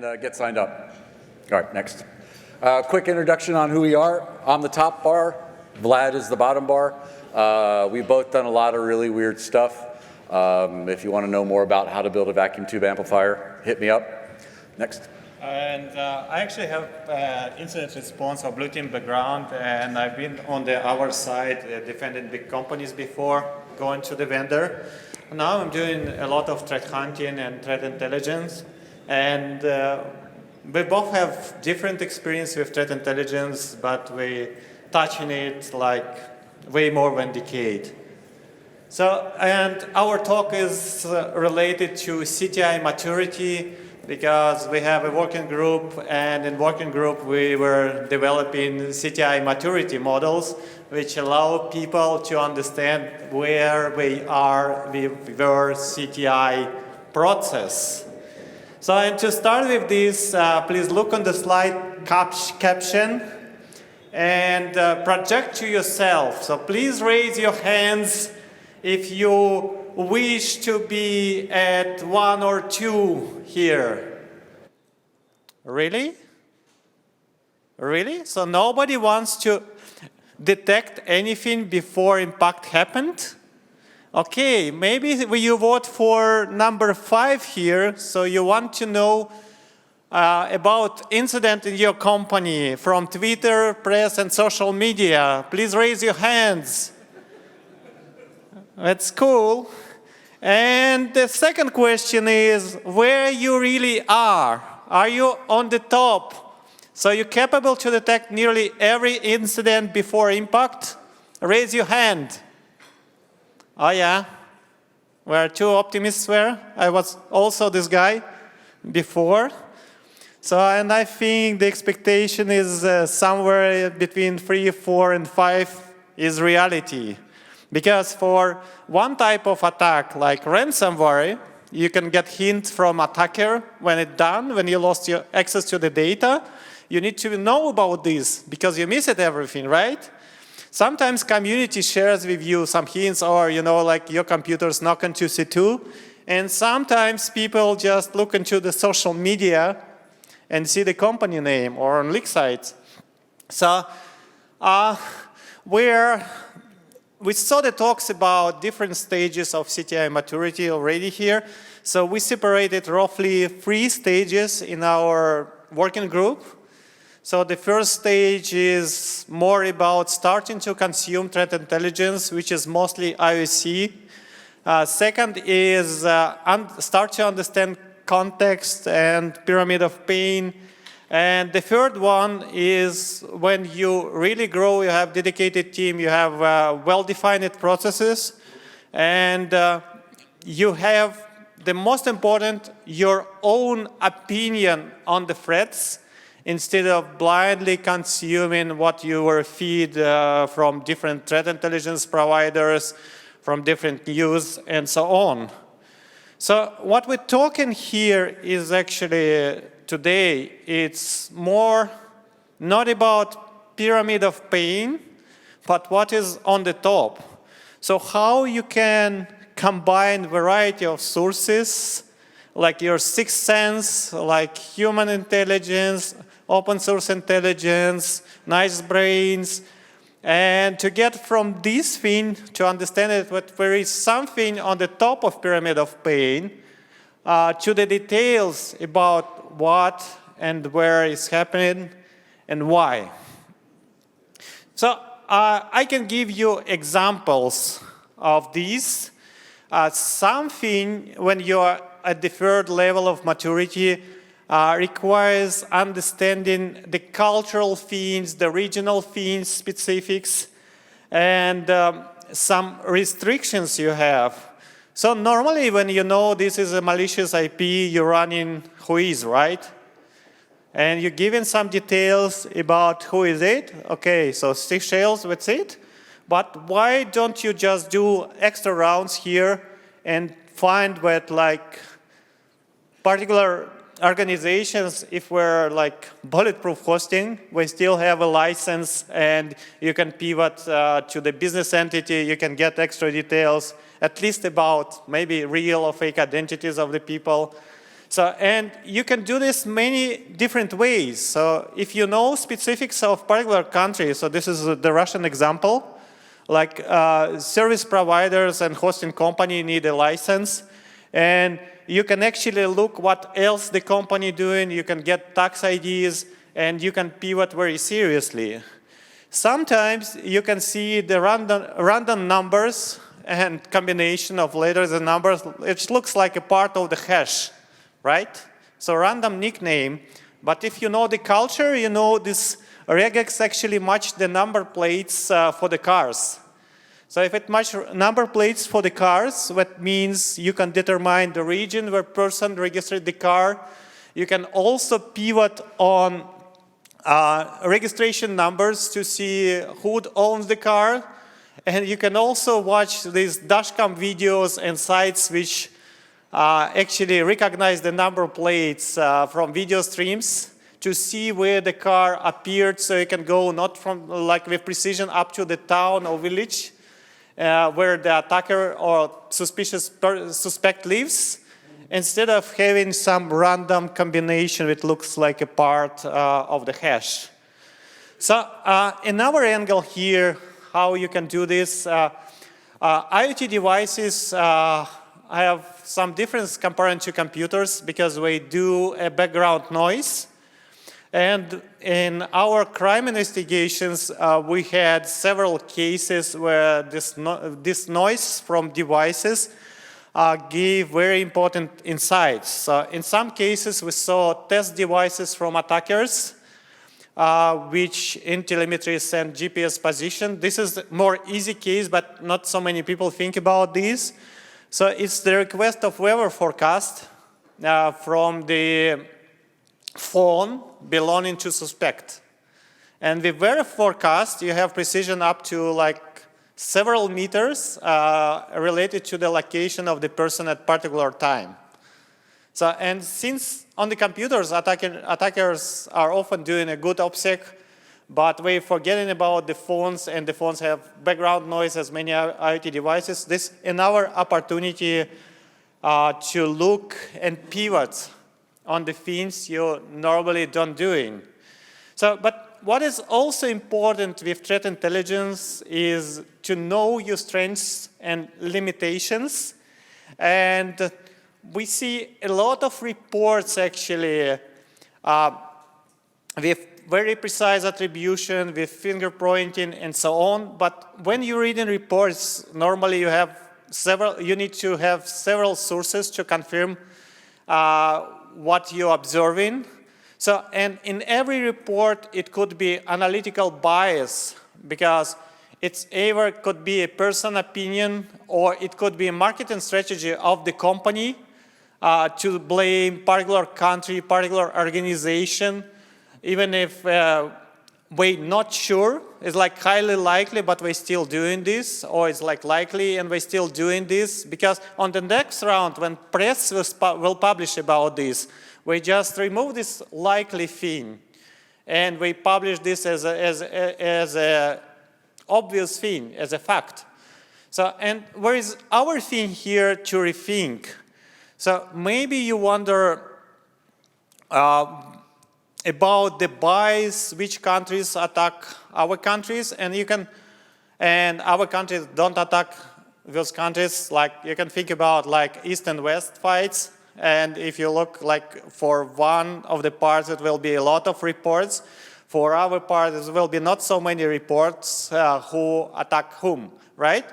and get signed up. All right, next. Quick introduction on who we are. I'm the top bar. Vlad is the bottom bar. We've both done a lot of really weird stuff. If you want to know more about how to build a vacuum tube amplifier, hit me up. Next. And I actually have incident response or blue team background, and I've been on the our side defending big companies before going to the vendor. Now I'm doing a lot of threat hunting and threat intelligence, and we both have different experience with threat intelligence, but we touching it like way more than a decade. So, and our talk is related to CTI maturity, because we have a working group, and in working group we were developing CTI maturity models, which allow people to understand where we are with their CTI process. So, and to start with this, please look on the slide caption and project to yourself. So please raise your hands if you wish to be at 1 or 2 here. Really? Really? So nobody wants to detect anything before impact happened? Okay, maybe you vote for number 5 here, so you want to know about incident in your company from Twitter, press, and social media. Please raise your hands. That's cool. And the second question is where you really are. Are you on the top? So you're capable to detect nearly every incident before impact? Raise your hand. Oh yeah, we're 2 optimists there. I was also this guy before. So, and I think the expectation is somewhere between 3, 4, and 5 is reality. Because for one type of attack, like ransomware, you can get hints from attacker when it's done, when you lost your access to the data. You need to know about this because you missed everything, right? Sometimes community shares with you some hints, or you know, like your computer's knock into C2. And sometimes people just look into the social media and see the company name or on leak sites. So we saw the talks about different stages of CTI maturity already here. So we separated roughly 3 stages in our working group. So the first stage is more about starting to consume threat intelligence, which is mostly IOC. Second is start to understand context and pyramid of pain. And the third one is when you really grow, you have dedicated team, you have well-defined processes, and you have the most important, your own opinion on the threats, instead of blindly consuming what you were fed from different threat intelligence providers, from different news, and so on. So what we're talking here is actually today, it's more not about pyramid of pain, but what is on the top. So how you can combine variety of sources, like your sixth sense, like human intelligence, open source intelligence, nice brains, and to get from this thing to understand that there is something on the top of pyramid of pain to the details about what and where is happening and why. So I can give you examples of these. Something when you're at the third level of maturity requires understanding the cultural themes, the regional themes, specifics, and some restrictions you have. So normally when you know this is a malicious IP, you're running whois, right? And you're given some details about who is it. Okay, so 6 shells, that's it. But why don't you just do extra rounds here and find that like particular organizations, if we're like bulletproof hosting, we still have a license and you can pivot to the business entity, you can get extra details, at least about maybe real or fake identities of the people. So, and you can do this many different ways. So if you know specifics of particular country, so this is the Russian example, like service providers and hosting company need a license, and you can actually look what else the company doing, you can get tax IDs, and you can pivot very seriously. Sometimes you can see the random numbers and combination of letters and numbers. It looks like a part of the hash, right? So random nickname, but if you know the culture, you know this regex actually match the number plates for the cars. So if it match number plates for the cars, that means you can determine the region where person registered the car. You can also pivot on registration numbers to see who owns the car. And you can also watch these dashcam videos and sites which actually recognize the number plates from video streams to see where the car appeared, so you can go not from like with precision up to the town or village where the attacker or suspect lives, instead of having some random combination which looks like a part of the hash. So in our angle here, how you can do this, IoT devices have some difference compared to computers because we do a background noise. And in our crime investigations, we had several cases where this noise from devices gave very important insights. So in some cases, we saw test devices from attackers, which in telemetry send GPS position. This is a more easy case, but not so many people think about this. So it's the request of weather forecast from the phone belonging to suspect. And with weather forecast, you have precision up to like several meters related to the location of the person at particular time. So, and since on the computers, attackers are often doing a good OPSEC, but we're forgetting about the phones, and the phones have background noise as many IoT devices. This is our opportunity to look and pivot on the things you normally don't doing. So, but what is also important with threat intelligence is to know your strengths and limitations. And we see a lot of reports actually with very precise attribution, with finger pointing and so on. But when you read in reports, normally you have you need to have several sources to confirm what you're observing. So, and in every report, it could be analytical bias, because it's either could be a personal opinion or it could be a marketing strategy of the company to blame particular country, particular organization, even if we're not sure. It's like highly likely, but we're still doing this, or it's like likely and we're still doing this, because on the next round, when press will publish about this, we just remove this likely thing, and we publish this as a obvious thing, as a fact. So, and where is our thing here to rethink? So maybe you wonder about the bias, which countries attack our countries, and you can, and our countries don't attack those countries. Like you can think about like East and West fights. And if you look like for one of the parts, it will be a lot of reports. For our part, there will be not so many reports who attack whom, right?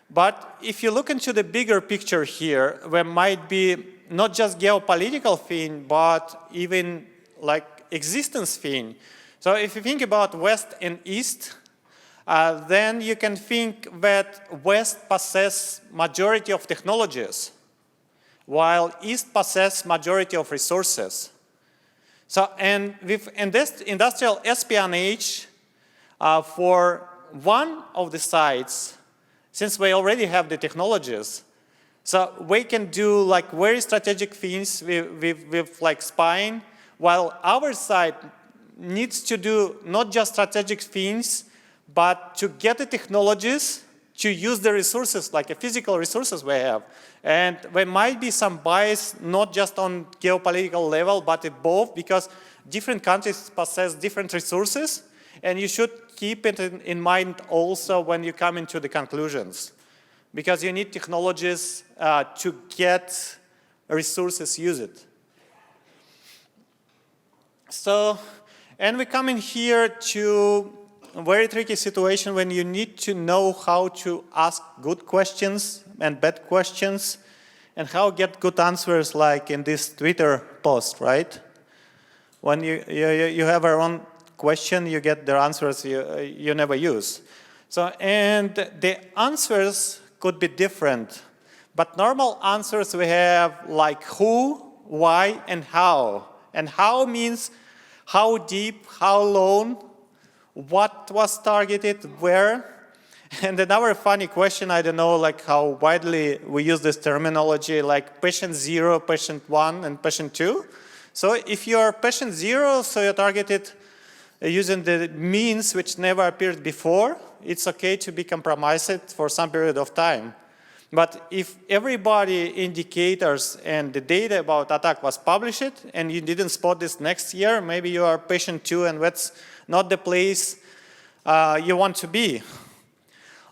But if you look into the bigger picture here, there might be not just geopolitical thing, but even like existence thing. So if you think about West and East, then you can think that West possesses majority of technologies, while East possesses majority of resources. So, and with industrial espionage for one of the sides, since we already have the technologies, so we can do like very strategic things with like spying, while our side needs to do not just strategic things, but to get the technologies to use the resources, like the physical resources we have. And there might be some bias, not just on geopolitical level, but at both, because different countries possess different resources, and you should keep it in mind also when you come into the conclusions, because you need technologies to get resources used. So, and we come in here to a very tricky situation when you need to know how to ask good questions and bad questions, and how get good answers, like in this Twitter post, right? When you have a wrong question, you get the answers you never use. So, and the answers could be different, but normal answers we have like who, why, and how. And how means how deep, how long, what was targeted, where. And another funny question, I don't know like how widely we use this terminology, like patient 0, patient 1, and patient 2. So if you're patient 0, so you're targeted using the means which never appeared before, it's okay to be compromised for some period of time. But if everybody indicators and the data about attack was published and you didn't spot this next year, maybe you are patient 2 and that's not the place you want to be.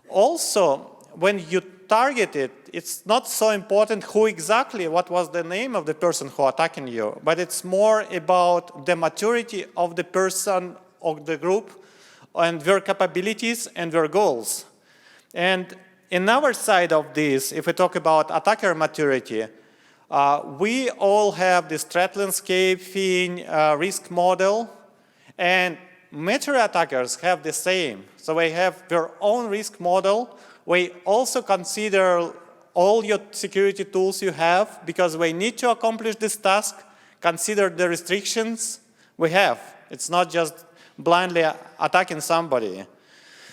Also, when you target it, it's not so important who exactly, what was the name of the person who attacking you, but it's more about the maturity of the person of the group and their capabilities and their goals. And in our side of this, if we talk about attacker maturity, we all have this threat landscape thing, risk model, and mature attackers have the same. So they have their own risk model. We also consider all your security tools you have, because we need to accomplish this task, consider the restrictions we have. It's not just blindly attacking somebody.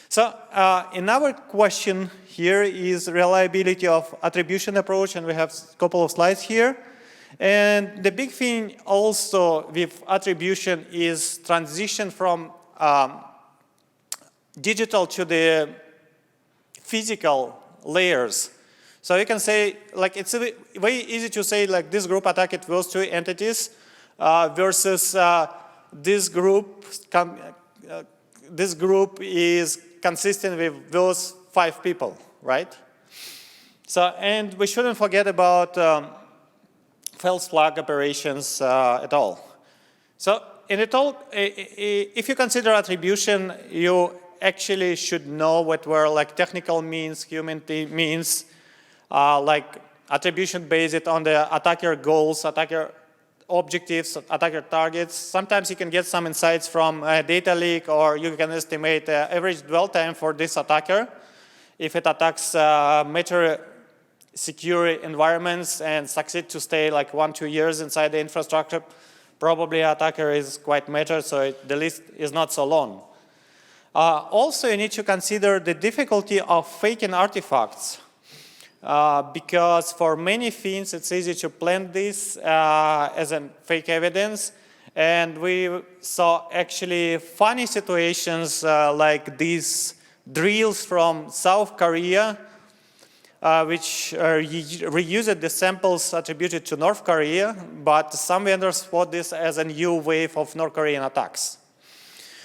So another question here is reliability of attribution approach, and we have a couple of slides here. And the big thing also with attribution is transition from digital to the physical layers. So you can say, like, it's very easy to say, like, this group attacked those 2 entities versus this group is consistent with those 5 people, right? So, and we shouldn't forget about false flag operations at all. So, in it all, if you consider attribution, you actually should know what were like technical means, human means, like attribution based on the attacker goals, attacker objectives, attacker targets. Sometimes you can get some insights from a data leak, or you can estimate average dwell time for this attacker. If it attacks mature secure environments and succeed to stay like 1-2 years inside the infrastructure, probably attacker is quite mature, so the list is not so long. Also, you need to consider the difficulty of faking artifacts. Because for many things, it's easy to plant this as a fake evidence. And we saw actually funny situations like these drills from South Korea, which reused the samples attributed to North Korea, but some vendors spot this as a new wave of North Korean attacks.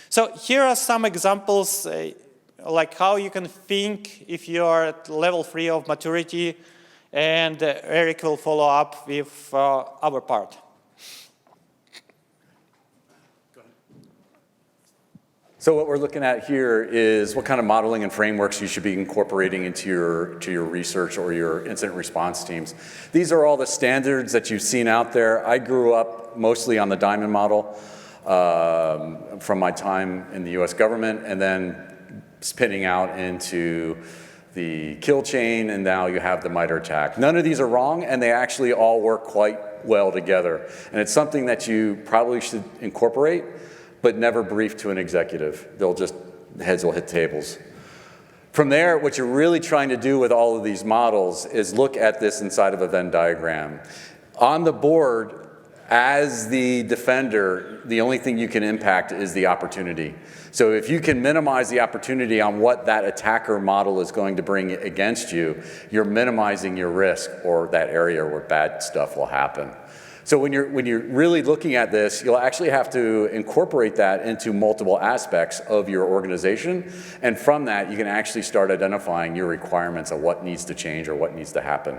So here are some examples like how you can think if you are at level 3 of maturity, and Eric will follow up with our part. So what we're looking at here is what kind of modeling and frameworks you should be incorporating into your research or your incident response teams. These are all the standards that you've seen out there. I grew up mostly on the diamond model from my time in the US government, and then spinning out into the kill chain, and now you have the MITRE ATT&CK. None of these are wrong, and they actually all work quite well together. And it's something that you probably should incorporate, but never brief to an executive. They'll just, the heads will hit tables. From there, what you're really trying to do with all of these models is look at this inside of a Venn diagram. On the board, As the defender, the only thing you can impact is the opportunity. So if you can minimize the opportunity on what that attacker model is going to bring against you, you're minimizing your risk or that area where bad stuff will happen. So when you're really looking at this, you'll actually have to incorporate that into multiple aspects of your organization. And from that, you can actually start identifying your requirements of what needs to change or what needs to happen.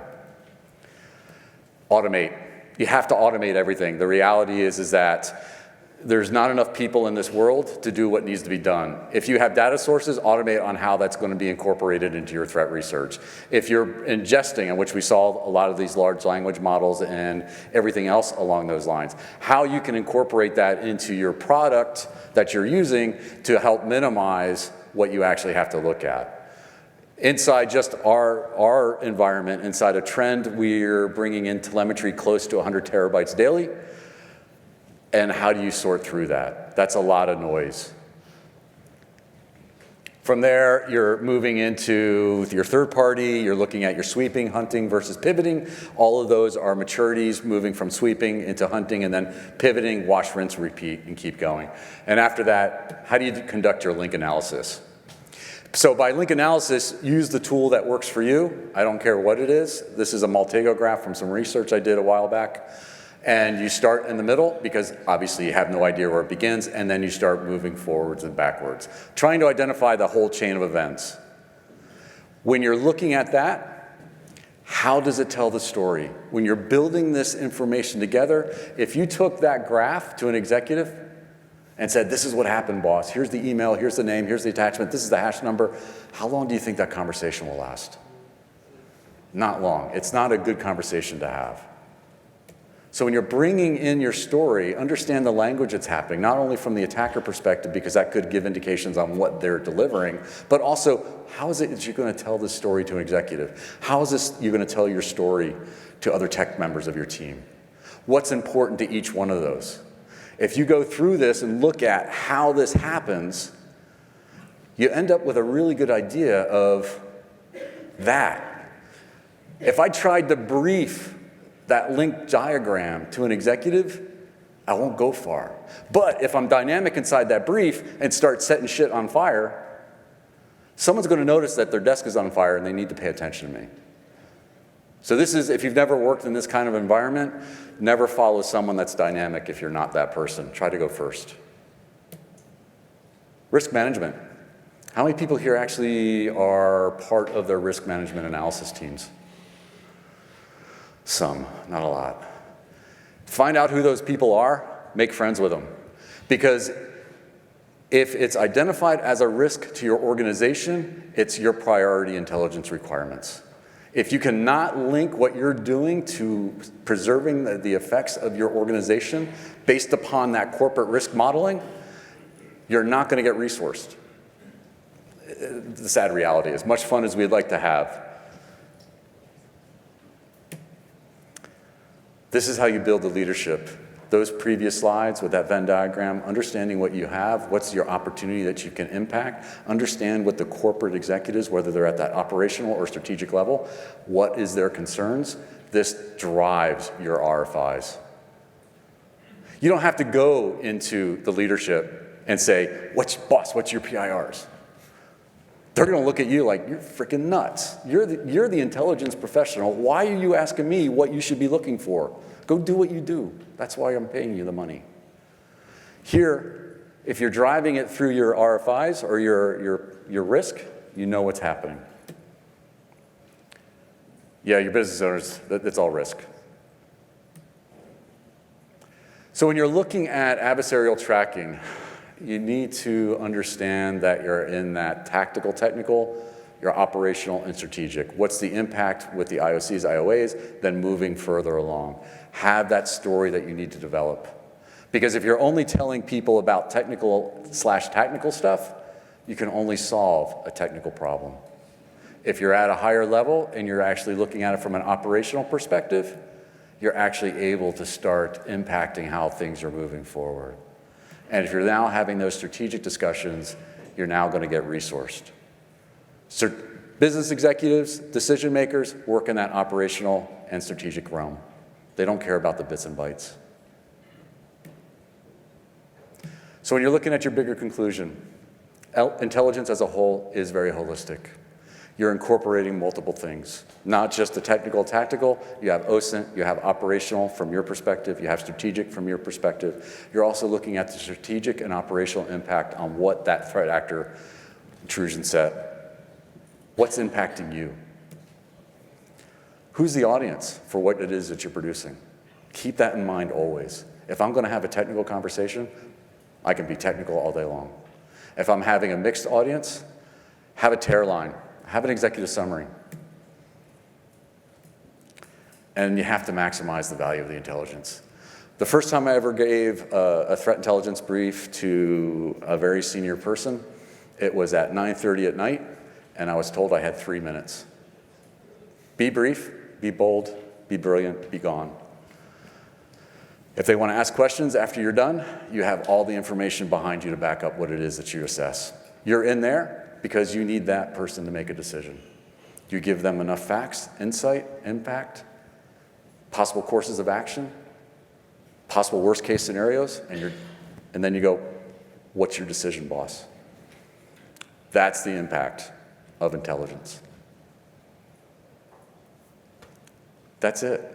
Automate. You have to automate everything. The reality is that there's not enough people in this world to do what needs to be done. If you have data sources, automate on how that's going to be incorporated into your threat research. If you're ingesting, in which we saw a lot of these large language models and everything else along those lines, how you can incorporate that into your product that you're using to help minimize what you actually have to look at. Inside just our environment, inside a Trend, we're bringing in telemetry close to 100 terabytes daily. And how do you sort through that? That's a lot of noise. From there, you're moving into your third party, you're looking at your sweeping, hunting versus pivoting. All of those are maturities, moving from sweeping into hunting and then pivoting, wash, rinse, repeat, and keep going. And after that, how do you conduct your link analysis? So by link analysis, use the tool that works for you. I don't care what it is. This is a Maltego graph from some research I did a while back. And you start in the middle because obviously you have no idea where it begins, and then you start moving forwards and backwards, trying to identify the whole chain of events. When you're looking at that, how does it tell the story? When you're building this information together, if you took that graph to an executive and said, this is what happened, boss. Here's the email, here's the name, here's the attachment, this is the hash number. How long do you think that conversation will last? Not long. It's not a good conversation to have. So when you're bringing in your story, understand the language that's happening, not only from the attacker perspective, because that could give indications on what they're delivering, but also, how is it that you're going to tell this story to an executive? How is this you're going to tell your story to other tech members of your team? What's important to each one of those? If you go through this and look at how this happens, you end up with a really good idea of that. If I tried to brief that link diagram to an executive, I won't go far. But if I'm dynamic inside that brief and start setting shit on fire, someone's going to notice that their desk is on fire and they need to pay attention to me. So this is, if you've never worked in this kind of environment, never follow someone that's dynamic if you're not that person. Try to go first. Risk management. How many people here actually are part of their risk management analysis teams? Some, not a lot. Find out who those people are, make friends with them. Because if it's identified as a risk to your organization, it's your priority intelligence requirements. If you cannot link what you're doing to preserving the effects of your organization based upon that corporate risk modeling, you're not going to get resourced. The sad reality, as much fun as we'd like to have. This is how you build the leadership. Those previous slides with that Venn diagram, understanding what you have, what's your opportunity that you can impact, understand what the corporate executives, whether they're at that operational or strategic level, what is their concerns. This drives your RFIs. You don't have to go into the leadership and say, boss, what's your PIRs? They're going to look at you like, you're freaking nuts. You're the intelligence professional. Why are you asking me what you should be looking for? Go do what you do. That's why I'm paying you the money. Here, if you're driving it through your RFIs or your risk, you know what's happening. Yeah, your business owners, that's all risk. So when you're looking at adversarial tracking, you need to understand that you're in that tactical, technical, your operational and strategic. What's the impact with the IOCs, IOAs, then moving further along. Have that story that you need to develop. Because if you're only telling people about technical/tactical stuff, you can only solve a technical problem. If you're at a higher level and you're actually looking at it from an operational perspective, you're actually able to start impacting how things are moving forward. And if you're now having those strategic discussions, you're now going to get resourced. So business executives, decision makers, work in that operational and strategic realm. They don't care about the bits and bytes. So when you're looking at your bigger conclusion, intelligence as a whole is very holistic. You're incorporating multiple things, not just the technical, tactical. You have OSINT, you have operational from your perspective, you have strategic from your perspective. You're also looking at the strategic and operational impact on what that threat actor intrusion set, what's impacting you. Who's the audience for what it is that you're producing? Keep that in mind always. If I'm gonna have a technical conversation, I can be technical all day long. If I'm having a mixed audience, have a tear line. Have an executive summary. And you have to maximize the value of the intelligence. The first time I ever gave a threat intelligence brief to a very senior person, it was at 9:30 at night, and I was told I had 3 minutes. Be brief, be bold, be brilliant, be gone. If they want to ask questions after you're done, you have all the information behind you to back up what it is that you assess. You're in there because you need that person to make a decision. You give them enough facts, insight, impact, possible courses of action, possible worst case scenarios, and then you go, what's your decision, boss? That's the impact of intelligence. That's it.